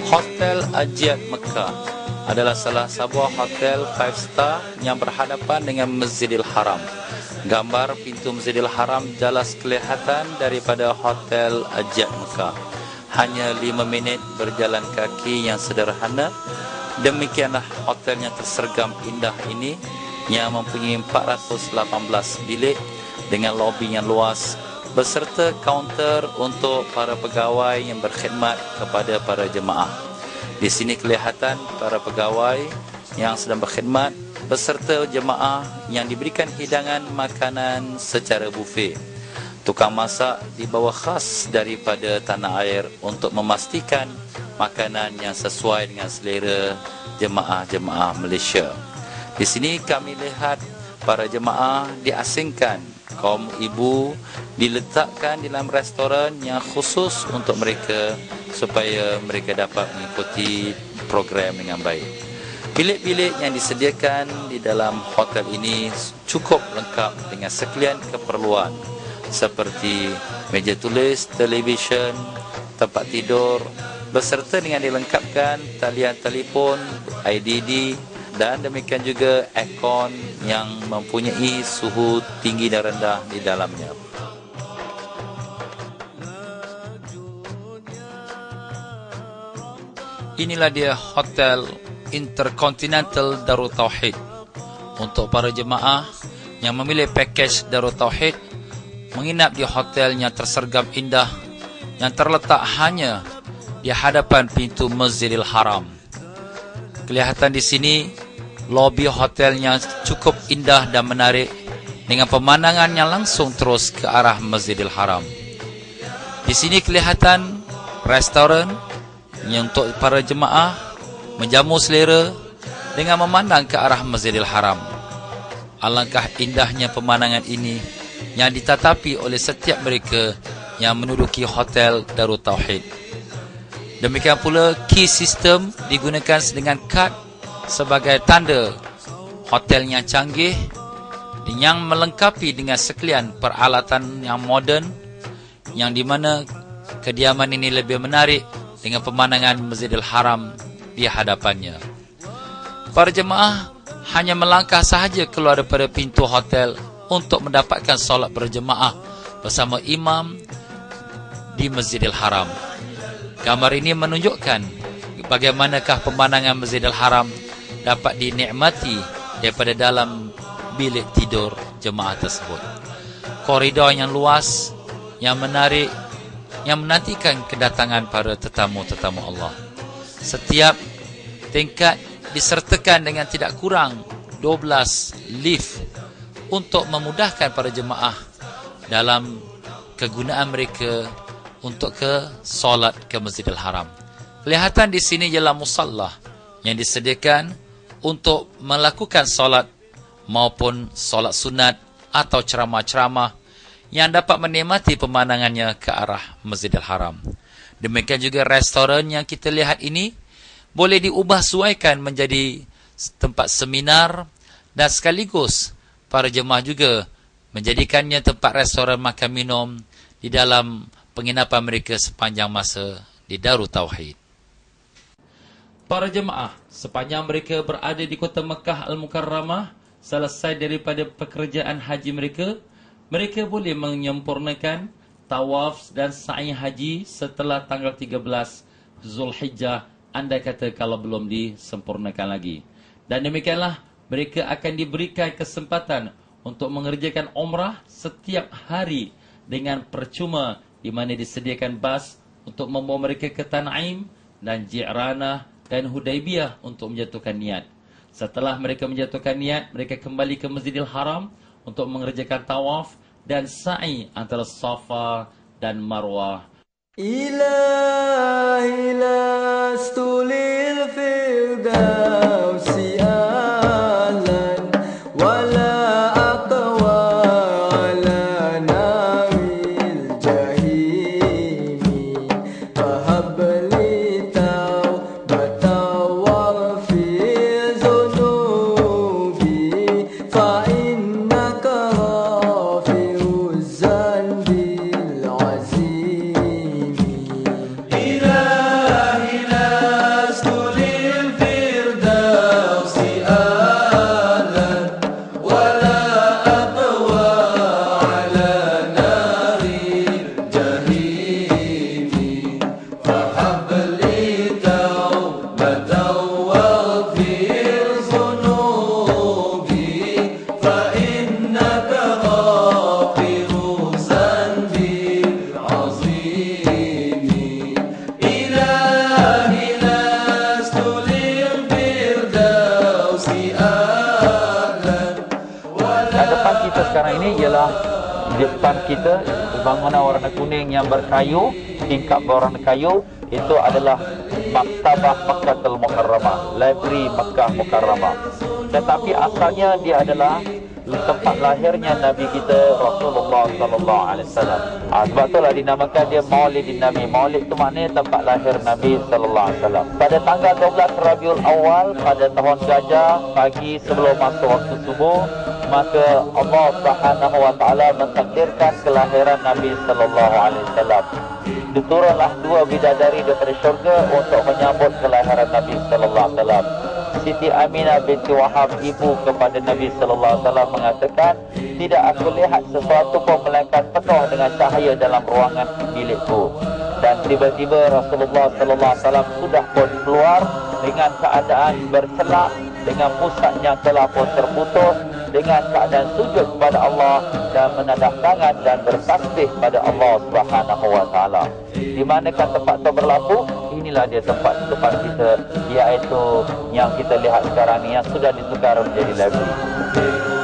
Hotel Ajiat Mekah adalah salah sebuah hotel 5 star yang berhadapan dengan Masjidil Haram. Gambar pintu Masjidil Haram jelas kelihatan daripada Hotel Ajiat Mekah. Hanya 5 minit berjalan kaki yang sederhana. Demikianlah hotel yang tersergam indah ini yang mempunyai 418 bilik dengan lobi yang luas beserta kaunter untuk para pegawai yang berkhidmat kepada para jemaah. Di sini kelihatan para pegawai yang sedang berkhidmat beserta jemaah yang diberikan hidangan makanan secara bufet. Tukang masak dibawa khas daripada tanah air untuk memastikan makanan yang sesuai dengan selera jemaah-jemaah Malaysia. Di sini kami lihat para jemaah diasingkan, kaum ibu diletakkan dalam restoran yang khusus untuk mereka supaya mereka dapat mengikuti program dengan baik. Bilik-bilik yang disediakan di dalam hotel ini cukup lengkap dengan sekalian keperluan seperti meja tulis, televisyen, tempat tidur beserta dengan dilengkapkan talian telefon, IDD dan demikian juga aircon yang mempunyai suhu tinggi dan rendah di dalamnya. Inilah dia Hotel Intercontinental Darut Tauhid. Untuk para jemaah yang memilih pakej Darut Tauhid, menginap di hotel yang tersergam indah yang terletak hanya di hadapan pintu Masjidil Haram. Kelihatan di sini lobi hotelnya cukup indah dan menarik dengan pemandangan yang langsung terus ke arah Masjidil Haram. Di sini kelihatan restoran yang untuk para jemaah menjamu selera dengan memandang ke arah Masjidil Haram. Alangkah indahnya pemandangan ini yang ditatapi oleh setiap mereka yang menduduki Hotel Darut Tauhid. Demikian pula key system digunakan dengan kad sebagai tanda hotel yang canggih yang melengkapi dengan sekalian peralatan yang moden, yang di mana kediaman ini lebih menarik dengan pemandangan Masjidil Haram di hadapannya. Para jemaah hanya melangkah sahaja keluar daripada pintu hotel untuk mendapatkan solat berjemaah bersama imam di Masjidil Haram. Gambar ini menunjukkan bagaimanakah pemandangan Masjidil Haram dapat dinikmati daripada dalam bilik tidur jemaah tersebut. Koridor yang luas, yang menarik, yang menantikan kedatangan para tetamu-tetamu Allah. Setiap tingkat disertakan dengan tidak kurang 12 lift untuk memudahkan para jemaah dalam kegunaan mereka untuk ke solat ke Masjidil Haram. Kelihatan di sini ialah musalla yang disediakan untuk melakukan solat maupun solat sunat atau ceramah-ceramah yang dapat menikmati pemandangannya ke arah Masjidil Haram. Demikian juga restoran yang kita lihat ini boleh diubah suaikan menjadi tempat seminar dan sekaligus para jemaah juga menjadikannya tempat restoran makan minum di dalam penginapan mereka sepanjang masa di Darut Tauhid. Para jemaah sepanjang mereka berada di kota Mekah Al-Mukarramah, selesai daripada pekerjaan haji mereka, mereka boleh menyempurnakan tawaf dan sa'i haji setelah tanggal 13 Zulhijjah, andai kata kalau belum disempurnakan lagi. Dan demikianlah mereka akan diberikan kesempatan untuk mengerjakan umrah setiap hari dengan percuma, di mana disediakan bas untuk membawa mereka ke Tan'im dan Ji'ranah dan Hudaibiyah untuk menjatuhkan niat. Setelah mereka menjatuhkan niat, mereka kembali ke Masjidil Haram untuk mengerjakan tawaf dan sa'i antara Safa dan Marwah. Ilahi lastu lil firdausi alan wala aqwa ala nawil jahimi fahabli tawbata waghfir zunubi fa innaka ghafiru zanbil azimi. sekarang ini ialah di depan kita bangunan warna kuning yang berkayu, tingkap berwarna kayu. Itu adalah Maktabah Makkahul Mukarramah, Library Makkah Mukarramah. Tetapi asalnya dia adalah tempat lahirnya Nabi kita Rasulullah sallallahu alaihi wasallam. Sebab itulah dinamakan dia Maulidin Nabi. Maulid itu maknanya tempat lahir Nabi sallallahu alaihi wasallam. Pada tanggal 12 Rabiul Awal pada tahun Gajah, pagi sebelum masuk waktu subuh, maka Allah Subhanahu wa taala mentakdirkan kelahiran Nabi sallallahu alaihi wasallam. Diturunlah dua bidadari daripada syurga untuk menyambut kelahiran Nabi sallallahu alaihi wasallam. Siti Aminah binti Wahab, ibu kepada Nabi sallallahu alaihi wasallam, mengatakan, tidak aku lihat sesuatu pun melainkan penuh dengan cahaya dalam ruangan bilikku. Dan tiba-tiba Rasulullah sallallahu alaihi wasallam sudah pun keluar dengan keadaan bercelak, dengan pusatnya telah pun terputus, dengan keadaan sujud kepada Allah dan menadah tangan dan bertasbih pada Allah Subhanahu wa taala. Di manakah tempat itu berlaku? Inilah dia tempat depan kita, iaitu yang kita lihat sekarang ni, yang sudah ditukar menjadi library.